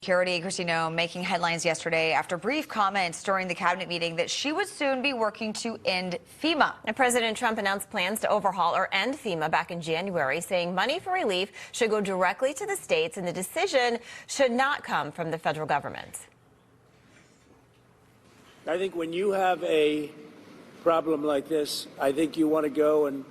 Security, Kristi Noem, making headlines yesterday after brief comments during the cabinet meeting that she would soon be working to end FEMA. And President Trump announced plans to overhaul or end FEMA back in January, saying money for relief should go directly to the states and the decision should not come from the federal government. I think when you have a problem like this, I think you want to go and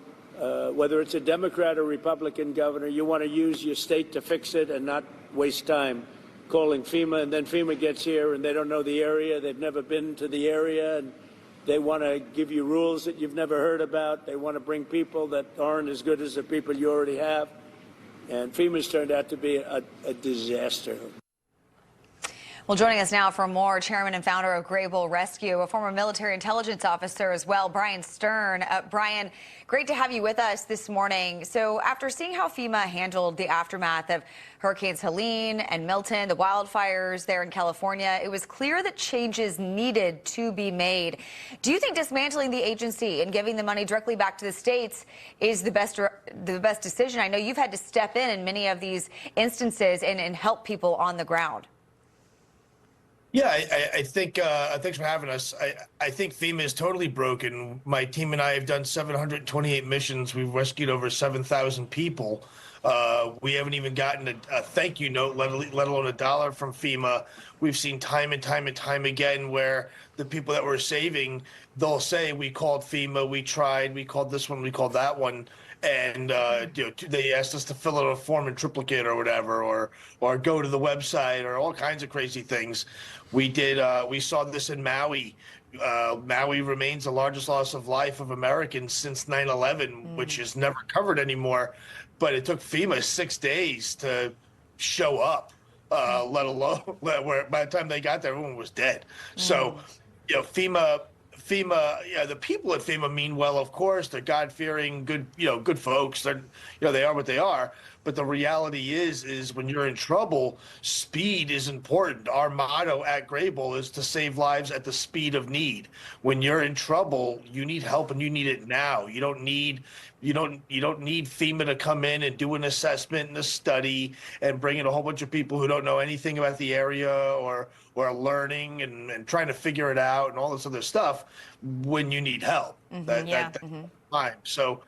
whether it's a Democrat or Republican governor, you want to use your state to fix it and not waste time calling FEMA, and then FEMA gets here and they don't know the area, they've never been to the area, and they want to give you rules that you've never heard about. They want to bring people that aren't as good as the people you already have. And FEMA's turned out to be a disaster. Well, joining us now for more, chairman and founder of Grable Rescue, a former military intelligence officer as well, Bryan Stern. Bryan, great to have you with us this morning. So after seeing how FEMA handled the aftermath of Hurricanes Helene and Milton, the wildfires there in California, it was clear that changes needed to be made. Do you think dismantling the agency and giving the money directly back to the states is the best decision? I know you've had to step in many of these instances and help people on the ground. Yeah, I think, thanks for having us. I think FEMA is totally broken. My team and I have done 728 missions. We've rescued over 7,000 people. We haven't even gotten a thank you note, let alone a dollar from FEMA. We've seen time and time and time again where the people that we're saving, they'll say, we called FEMA, we tried, we called this one, we called that one. And they asked us to fill out a form in triplicate or whatever, or go to the website, or all kinds of crazy things. We saw this in Maui. Maui remains the largest loss of life of Americans since 9/11, which is never covered anymore. But it took FEMA 6 days to show up, let alone where by the time they got there, everyone was dead. So, FEMA, yeah, the people at FEMA mean well, of course. They're God-fearing, good folks. They're, they are what they are. But the reality is when you're in trouble, speed is important. Our motto at Grable is to save lives at the speed of need. When you're in trouble, you need help and you need it now. You don't need FEMA to come in and do an assessment and a study and bring in a whole bunch of people who don't know anything about the area or are learning and trying to figure it out and all this other stuff when you need help. That's fine. So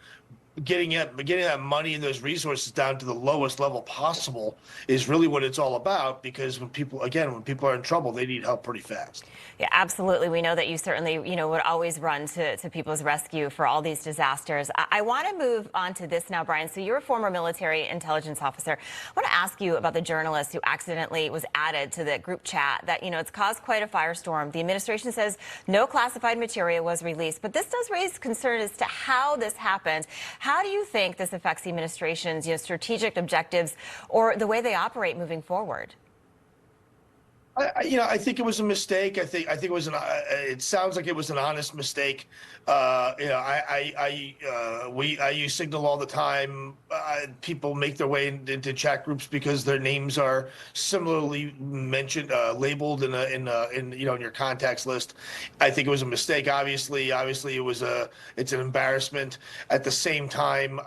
getting that money and those resources down to the lowest level possible is really what it's all about, because when people are in trouble, they need help pretty fast. Yeah, absolutely. We know that you certainly, would always run to people's rescue for all these disasters. I want to move on to this now, Bryan. So you're a former military intelligence officer. I want to ask you about the journalist who accidentally was added to the group chat that, it's caused quite a firestorm. The administration says no classified material was released, but this does raise concern as to how this happened. How do you think this affects the administration's strategic objectives or the way they operate moving forward? I think it was a mistake. I think it was it sounds like it was an honest mistake. I use Signal all the time. People make their way into chat groups because their names are similarly mentioned, labeled in your contacts list. I think it was a mistake. Obviously, it's an embarrassment. At the same time,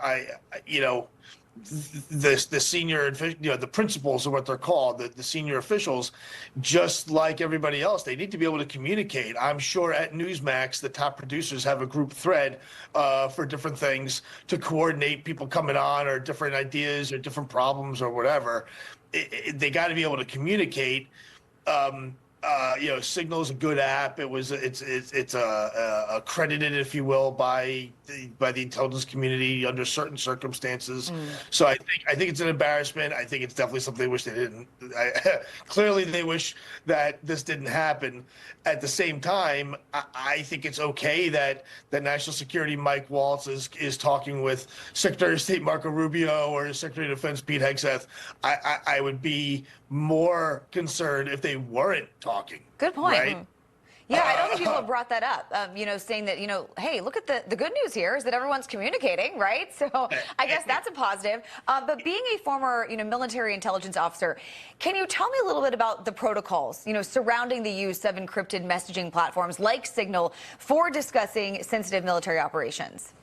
the senior, the principals are what they're called, the senior officials, just like everybody else, they need to be able to communicate. I'm sure at Newsmax, the top producers have a group thread for different things to coordinate people coming on or different ideas or different problems or whatever. They got to be able to communicate. Signal's a good app. It's accredited, if you will, by the intelligence community under certain circumstances. So I think it's an embarrassment. I think it's definitely something they wish they didn't. Clearly, they wish that this didn't happen. At the same time, I think it's okay that National Security Mike Waltz is talking with Secretary of State Marco Rubio or Secretary of Defense Pete Hegseth. I would be more concerned if they weren't talking. Good point. Right? Yeah, I don't think people have brought that up, saying that, hey, look at the good news here is that everyone's communicating, right? So I guess that's a positive. But being a former, military intelligence officer, can you tell me a little bit about the protocols, surrounding the use of encrypted messaging platforms like Signal for discussing sensitive military operations?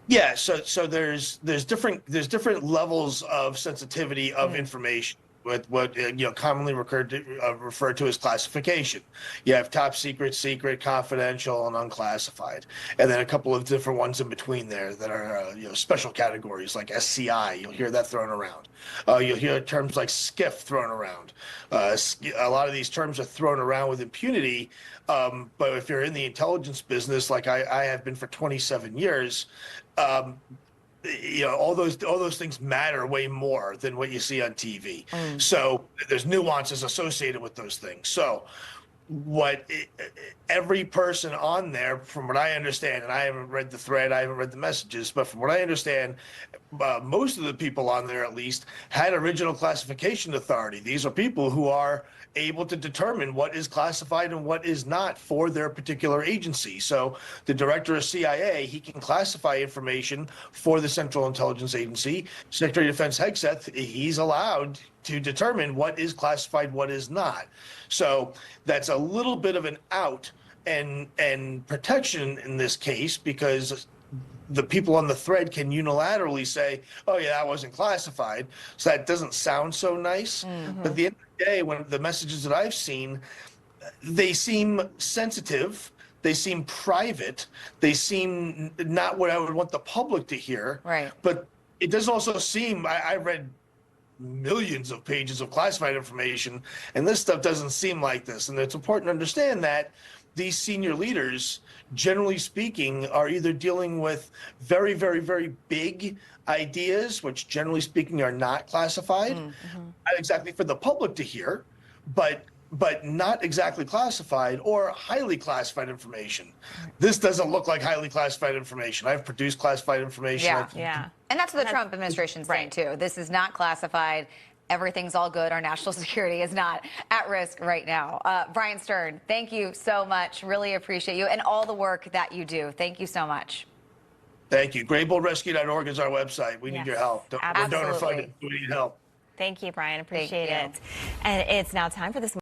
Yeah, so there's different levels of sensitivity of information. with what commonly referred to as classification. You have top secret, secret, confidential, and unclassified, and then a couple of different ones in between there that are special categories like SCI. You'll hear that thrown around. You'll hear terms like SCIF thrown around. A lot of these terms are thrown around with impunity, but if you're in the intelligence business, like I have been for 27 years. All those things matter way more than what you see on TV. So there's nuances associated with those things. So every person on there, from what I understand, and I haven't read the thread, I haven't read the messages, but from what I understand, most of the people on there at least had original classification authority. These are people who are able to determine what is classified and what is not for their particular agency. So the director of CIA, he can classify information for the Central Intelligence Agency. Secretary of Defense Hegseth, he's allowed to determine what is classified, what is not. So that's a little bit of an out and protection in this case, because the people on the thread can unilaterally say, oh yeah, that wasn't classified. So that doesn't sound so nice. But at the end of the day, when the messages that I've seen, they seem sensitive, they seem private, they seem not what I would want the public to hear. Right. But it does also seem, I read millions of pages of classified information, and this stuff doesn't seem like this. And it's important to understand that these senior leaders, generally speaking, are either dealing with very, very, very big ideas, which generally speaking are not classified, not exactly for the public to hear, but not exactly classified, or highly classified information. This doesn't look like highly classified information. I've produced classified information. Yeah. And that's what the Trump administration's saying too. This is not classified. Everything's all good. Our national security is not at risk right now. Bryan Stern, thank you so much. Really appreciate you and all the work that you do. Thank you so much. Thank you. GraybullRescue.org is our website. We need your help. We're donor funded. We need help. Thank you, Bryan. Appreciate it. And it's now time for this